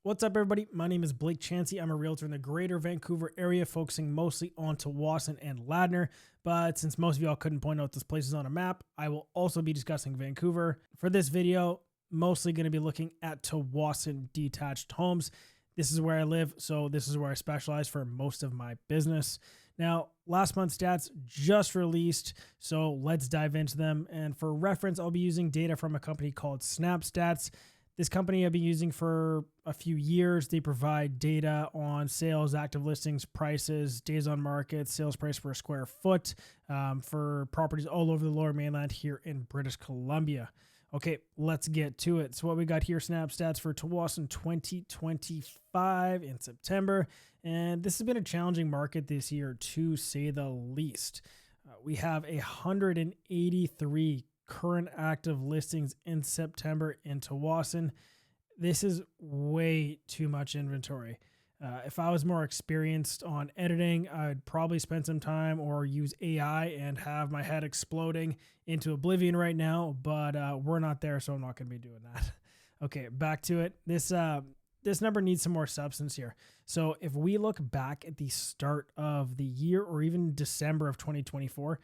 What's up, everybody? My name is Blake Chancey. I'm a realtor in the greater Vancouver area, focusing mostly on Tsawwassen and Ladner. But since most of y'all couldn't point out those places on a map, I will also be discussing Vancouver. For this video, mostly going to be looking at Tsawwassen detached homes. This is where I live, so this is where I specialize for most of my business. Now, last month's stats just released, so let's dive into them. And for reference, I'll be using data from a company called Snapstats. This company I've been using for a few years. They provide data on sales, active listings, prices, days on market, sales price per square foot for properties all over the lower mainland here in British Columbia. Okay, let's get to it. So what we got here, Snapstats for Tsawwassen 2025 in September. And this has been a challenging market this year, to say the least. We have 183 current active listings in September in Tsawwassen. This is way too much inventory. If I was more experienced on editing, I'd probably spend some time or use AI and have my head exploding into oblivion right now, but we're not there, so I'm not going to be doing that. Okay, back to it. This number needs some more substance here. So if we look back at the start of the year or even December of 2024,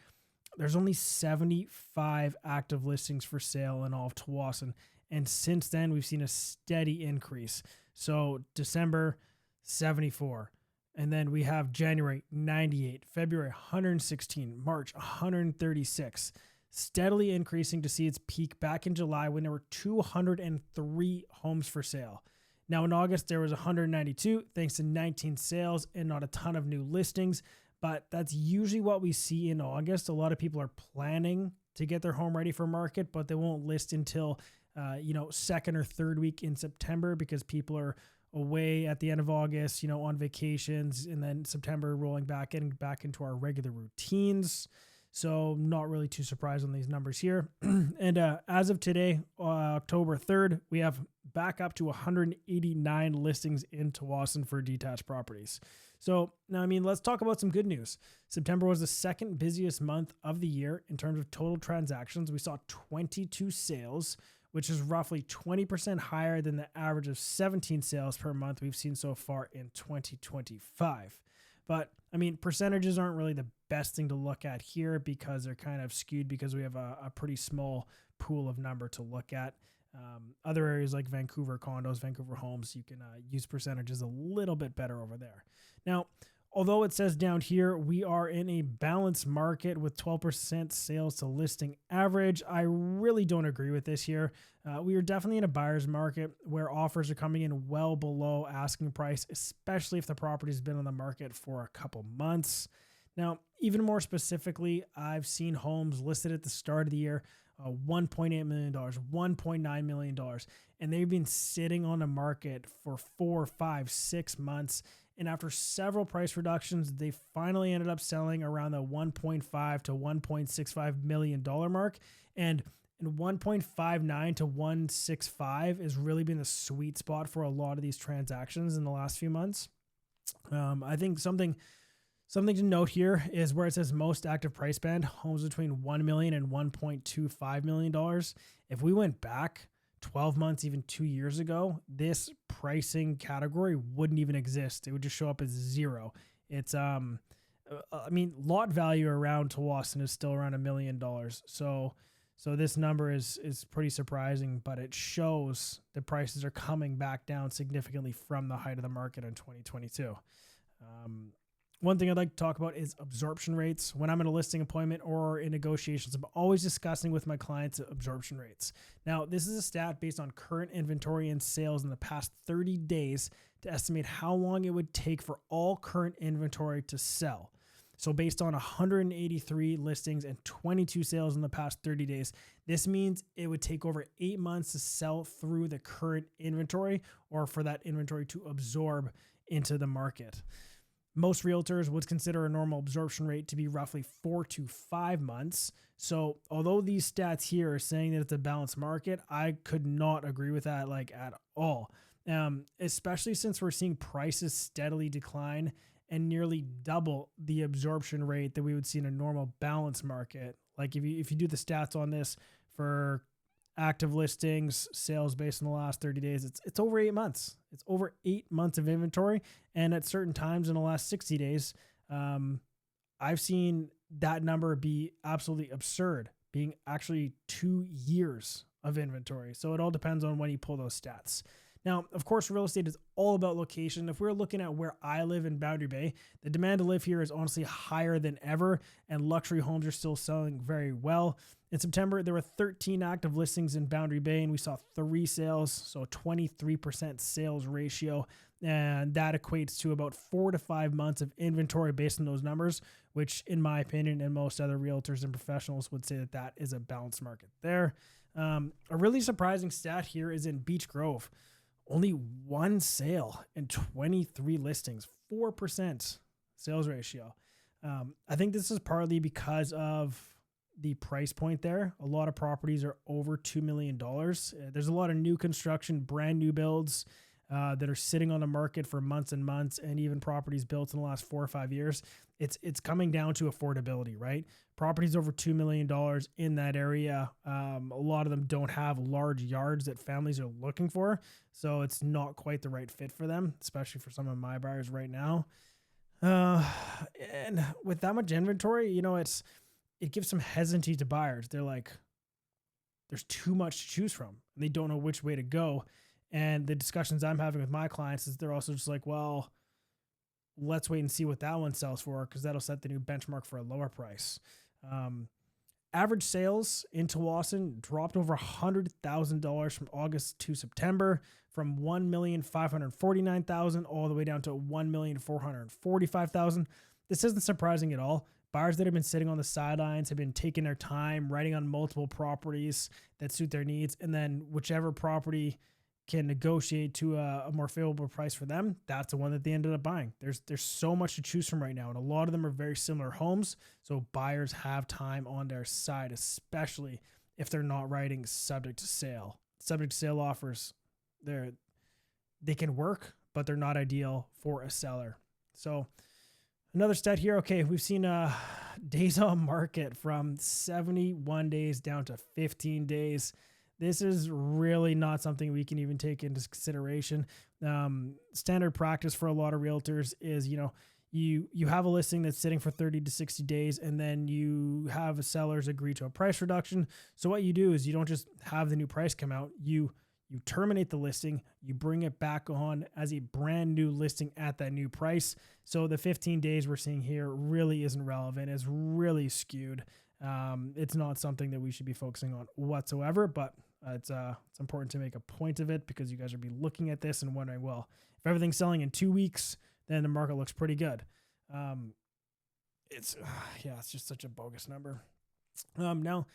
there's only 75 active listings for sale in all of Tsawwassen. And since then, we've seen a steady increase. So December, 74. And then we have January, 98. February, 116. March, 136. Steadily increasing to see its peak back in July when there were 203 homes for sale. Now in August, there was 192 thanks to 19 sales and not a ton of new listings. But that's usually what we see in August. A lot of people are planning to get their home ready for market, but they won't list until, second or third week in September because people are away at the end of August, on vacations, and then September getting back into our regular routines. So not really too surprised on these numbers here. And as of today, October 3rd, we have back up to 189 listings in Tsawwassen for detached properties. So now, let's talk about some good news. September was the second busiest month of the year in terms of total transactions. We saw 22 sales, which is roughly 20% higher than the average of 17 sales per month we've seen so far in 2025. But percentages aren't really the best thing to look at here because they're kind of skewed because we have a pretty small pool of number to look at. Other areas like Vancouver condos, Vancouver homes, you can use percentages a little bit better over there. Now, although it says down here we are in a balanced market with 12% sales to listing average, I really don't agree with this here. We are definitely in a buyer's market where offers are coming in well below asking price, especially if the property has been on the market for a couple months. Now, even more specifically, I've seen homes listed at the start of the year, $1.8 million, $1.9 million, and they've been sitting on the market for 4, 5, 6 months. And after several price reductions, they finally ended up selling around the $1.5 to $1.65 million mark. And 1.59 to 1.65 has really been the sweet spot for a lot of these transactions in the last few months. I think something to note here is where it says most active price band, homes between $1 million and $1.25 million. If we went back 12 months, even 2 years ago, this pricing category wouldn't even exist. It would just show up as zero. It's, lot value around Tsawwassen is still around $1 million. So this number is pretty surprising, but it shows the prices are coming back down significantly from the height of the market in 2022. One thing I'd like to talk about is absorption rates. When I'm in a listing appointment or in negotiations, I'm always discussing with my clients absorption rates. Now, this is a stat based on current inventory and sales in the past 30 days to estimate how long it would take for all current inventory to sell. So based on 183 listings and 22 sales in the past 30 days, this means it would take over 8 months to sell through the current inventory or for that inventory to absorb into the market. Most realtors would consider a normal absorption rate to be roughly 4 to 5 months. So although these stats here are saying that it's a balanced market, I could not agree with that at all. Especially since we're seeing prices steadily decline and nearly double the absorption rate that we would see in a normal balanced market. Like if you do the stats on this for active listings, sales based in the last 30 days. It's over 8 months. It's over 8 months of inventory. And at certain times in the last 60 days, I've seen that number be absolutely absurd, being actually 2 years of inventory. So it all depends on when you pull those stats. Now, of course, real estate is all about location. If we're looking at where I live in Boundary Bay, the demand to live here is honestly higher than ever, and luxury homes are still selling very well. In September, there were 13 active listings in Boundary Bay, and we saw 3 sales, so a 23% sales ratio, and that equates to about 4 to 5 months of inventory based on those numbers, which in my opinion and most other realtors and professionals would say that that is a balanced market there. A really surprising stat here is in Beach Grove. Only 1 sale and 23 listings, 4% sales ratio. I think this is partly because of the price point there. A lot of properties are over $2 million. There's a lot of new construction, brand new builds that are sitting on the market for months and months, and even properties built in the last 4 or 5 years. It's coming down to affordability, right? Properties over $2 million in that area. A lot of them don't have large yards that families are looking for. So it's not quite the right fit for them, especially for some of my buyers right now. And with that much inventory, it gives some hesitancy to buyers. They're like, there's too much to choose from, and they don't know which way to go. And the discussions I'm having with my clients is they're also just like, well, let's wait and see what that one sells for, because that'll set the new benchmark for a lower price. Average sales in Tsawwassen dropped over $100,000 from August to September, from $1,549,000 all the way down to $1,445,000. This isn't surprising at all. Buyers that have been sitting on the sidelines have been taking their time, writing on multiple properties that suit their needs, and then whichever property can negotiate to a more favorable price for them, that's the one that they ended up buying. There's so much to choose from right now, and a lot of them are very similar homes, so buyers have time on their side, especially if they're not writing subject to sale. Subject to sale offers, they can work, but they're not ideal for a seller. So another stat here. Okay, we've seen days on market from 71 days down to 15 days. This is really not something we can even take into consideration. Standard practice for a lot of realtors is, you have a listing that's sitting for 30 to 60 days, and then you have sellers agree to a price reduction. So what you do is you don't just have the new price come out. You terminate the listing, you bring it back on as a brand new listing at that new price. So the 15 days we're seeing here really isn't relevant. It's really skewed. It's not something that we should be focusing on whatsoever, but it's important to make a point of it, because you guys will be looking at this and wondering, well, if everything's selling in 2 weeks, then the market looks pretty good. It's just such a bogus number. Now,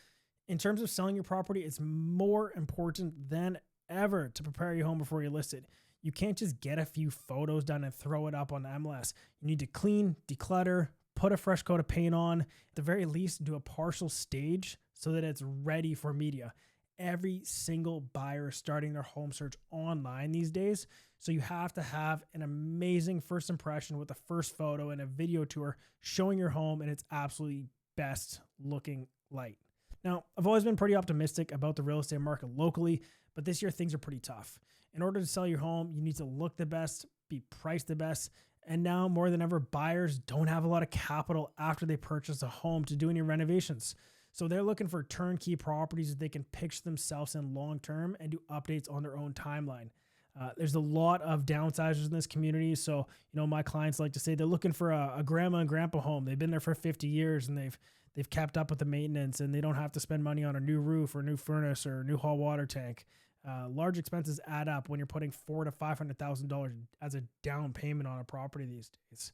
in terms of selling your property, it's more important than ever to prepare your home before you list it. You can't just get a few photos done and throw it up on the MLS. You need to clean, declutter, put a fresh coat of paint on, at the very least do a partial stage so that it's ready for media. Every single buyer is starting their home search online these days. So you have to have an amazing first impression with a first photo and a video tour showing your home in its absolutely best looking light. Now, I've always been pretty optimistic about the real estate market locally, but this year things are pretty tough. In order to sell your home, you need to look the best, be priced the best, and now more than ever, buyers don't have a lot of capital after they purchase a home to do any renovations. So they're looking for turnkey properties that they can picture themselves in long term and do updates on their own timeline. There's a lot of downsizers in this community. So, my clients like to say they're looking for a grandma and grandpa home. They've been there for 50 years and they've kept up with the maintenance, and they don't have to spend money on a new roof or new furnace or a new hot water tank. Large expenses add up when you're putting $400,000 to $500,000 as a down payment on a property these days.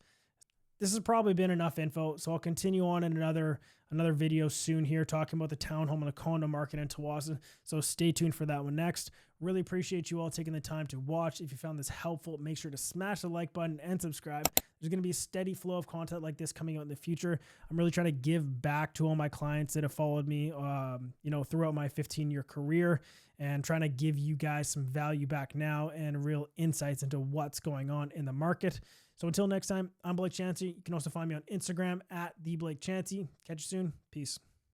This has probably been enough info, so I'll continue on in another video soon here talking about the townhome and the condo market in Tsawwassen. So stay tuned for that one next. Really appreciate you all taking the time to watch. If you found this helpful, make sure to smash the like button and subscribe. There's going to be a steady flow of content like this coming out in the future. I'm really trying to give back to all my clients that have followed me, throughout my 15-year career, and trying to give you guys some value back now and real insights into what's going on in the market. So until next time, I'm Blake Chancey. You can also find me on Instagram at @TheBlakeChancey. Catch you soon. Peace.